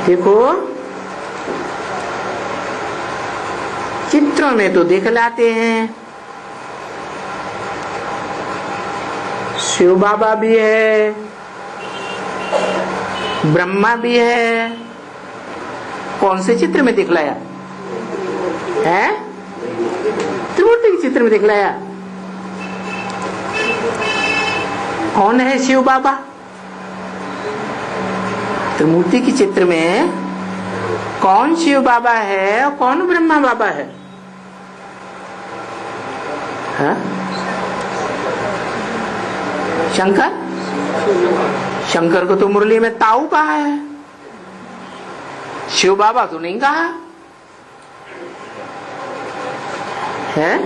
देखो चित्रों में तो दिखलाते हैं, शिव बाबा भी है, ब्रह्मा भी है। कौन से चित्र में दिखलाया है? त्रिमूर्ति के चित्र में दिखलाया। कौन है शिव बाबा? त्रिमूर्ति के चित्र में कौन शिव बाबा है और कौन ब्रह्मा बाबा है? हा? शंकर? शंकर को तो मुरली में ताऊ कहा है, शिव बाबा तो नहीं कहा है।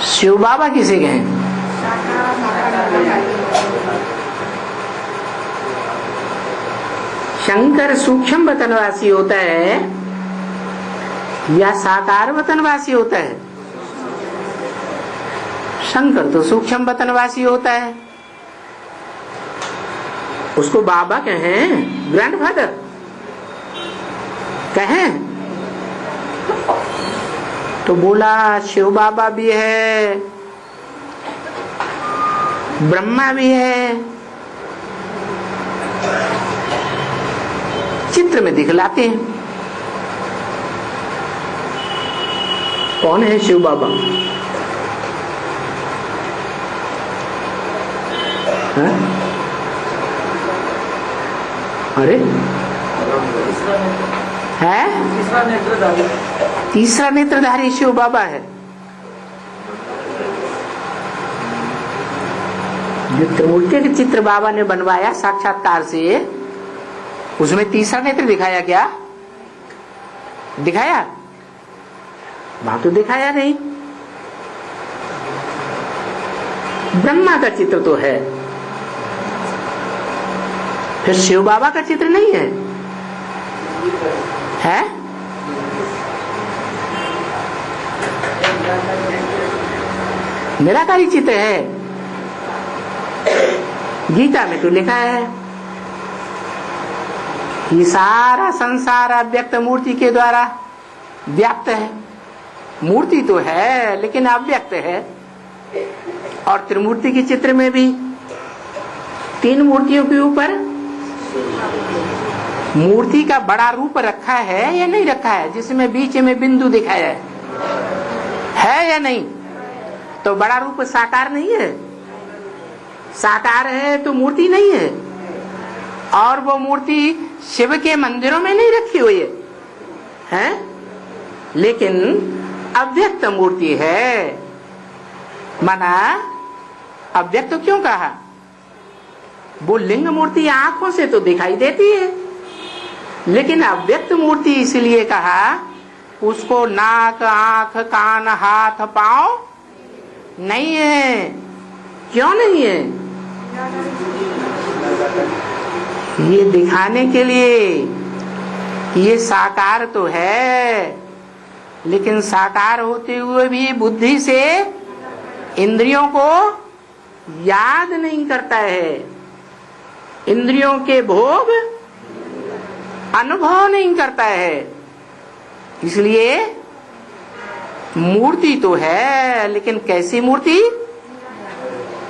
शिव बाबा किसे कहें? शंकर सूक्ष्म वतनवासी होता है या साकार वतनवासी होता है? शंकर तो सूक्ष्म वतनवासी होता है, उसको बाबा कहें, ग्रैंडफादर कहें। तो बोला शिव बाबा भी है, ब्रह्मा भी है, चित्र में दिखलाते हैं। कौन है शिव बाबा? है? अरे है तीसरा नेत्रधारी शिव बाबा है। जो त्रिमूर्ति के चित्र बाबा ने बनवाया साक्षात्कार से, उसमें तीसरा नेत्र दिखाया क्या? दिखाया? वहां तो दिखाया नहीं। ब्रह्मा का चित्र तो है, फिर शिव बाबा का चित्र नहीं है? है? निराकारी चित्र है। गीता में तो लिखा है ये सारा संसार अव्यक्त मूर्ति के द्वारा व्याप्त है। मूर्ति तो है लेकिन अव्यक्त है। और त्रिमूर्ति के चित्र में भी तीन मूर्तियों के ऊपर मूर्ति का बड़ा रूप रखा है या नहीं रखा है, जिसमें बीच में बिंदु दिखाया है या नहीं? तो बड़ा रूप साकार नहीं है? साकार है तो मूर्ति नहीं है। और वो मूर्ति शिव के मंदिरों में नहीं रखी हुई है, लेकिन अव्यक्त मूर्ति है। माना अव्यक्त तो क्यों कहा? वो लिंग मूर्ति आंखों से तो दिखाई देती है, लेकिन अव्यक्त मूर्ति इसलिए कहा उसको नाक, आंख, कान, हाथ, पांव नहीं है। क्यों नहीं है? ये दिखाने के लिए ये साकार तो है, लेकिन साकार होते हुए भी बुद्धि से इंद्रियों को याद नहीं करता है, इंद्रियों के भोग अनुभव नहीं करता है। इसलिए मूर्ति तो है, लेकिन कैसी मूर्ति?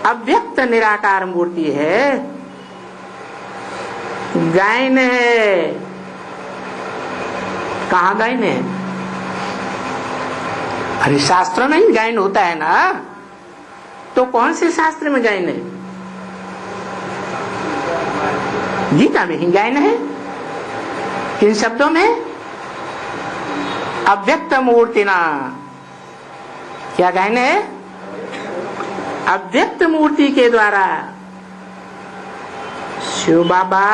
अव्यक्त निराकार मूर्ति है। गायन है। कहाँ गायन है? अरे शास्त्रों में ही गायन होता है ना। तो कौन से शास्त्र में गायन है? गीता में ही गायन है। किन शब्दों में? अव्यक्त मूर्तिना। क्या गायन है? अव्यक्त मूर्ति के द्वारा शिव बाबा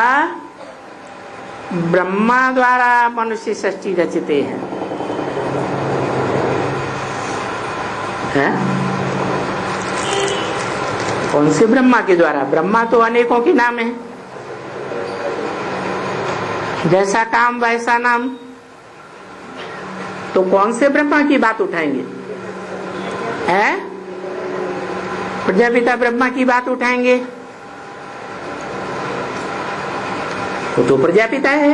ब्रह्मा द्वारा मनुष्य सृष्टि रचते हैं। कौन से ब्रह्मा के द्वारा? ब्रह्मा तो अनेकों के नाम है, जैसा काम वैसा नाम। तो कौन से ब्रह्मा की बात उठाएंगे? प्रजापिता ब्रह्मा की बात उठाएंगे, वो तो प्रजापिता है।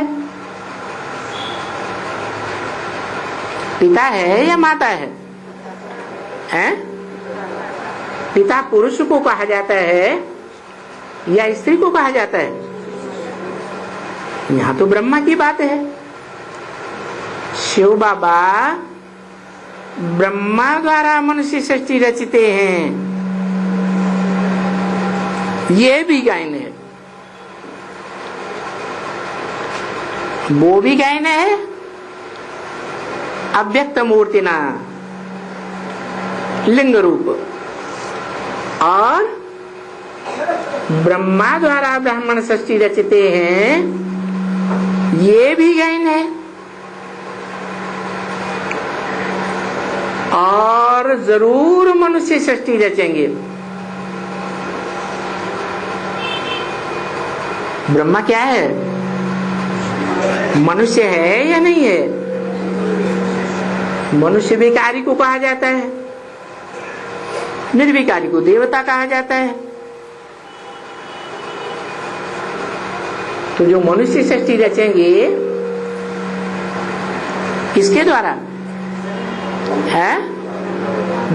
पिता है या माता है? हैं? पिता पुरुष को कहा जाता है या स्त्री को कहा जाता है? यहां तो ब्रह्मा की बात है। शिव बाबा ब्रह्मा द्वारा मनुष्य सृष्टि रचते हैं, ये भी गायन है, वो भी गायन है। अव्यक्त मूर्तिना लिंग रूप, और ब्रह्मा द्वारा ब्राह्मण सृष्टि रचते हैं, ये भी गायन है। और जरूर मनुष्य सृष्टि रचेंगे। ब्रह्मा क्या है? मनुष्य है या नहीं है? मनुष्य विकारी को कहा जाता है, निर्विकारी को देवता कहा जाता है। तो जो मनुष्य सृष्टि रचेंगे किसके द्वारा है?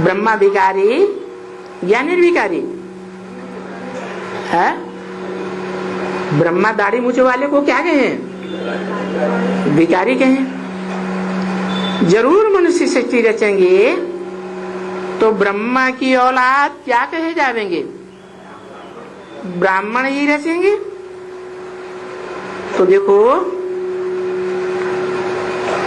ब्रह्मा विकारी या निर्विकारी है? ब्रह्मा दाढ़ी मूछे वाले को क्या कहें? विकारी कहें। जरूर मनुष्य सृष्टि रचेंगे तो ब्रह्मा की औलाद क्या कहे जावेंगे? ब्राह्मण ही रचेंगे। तो देखो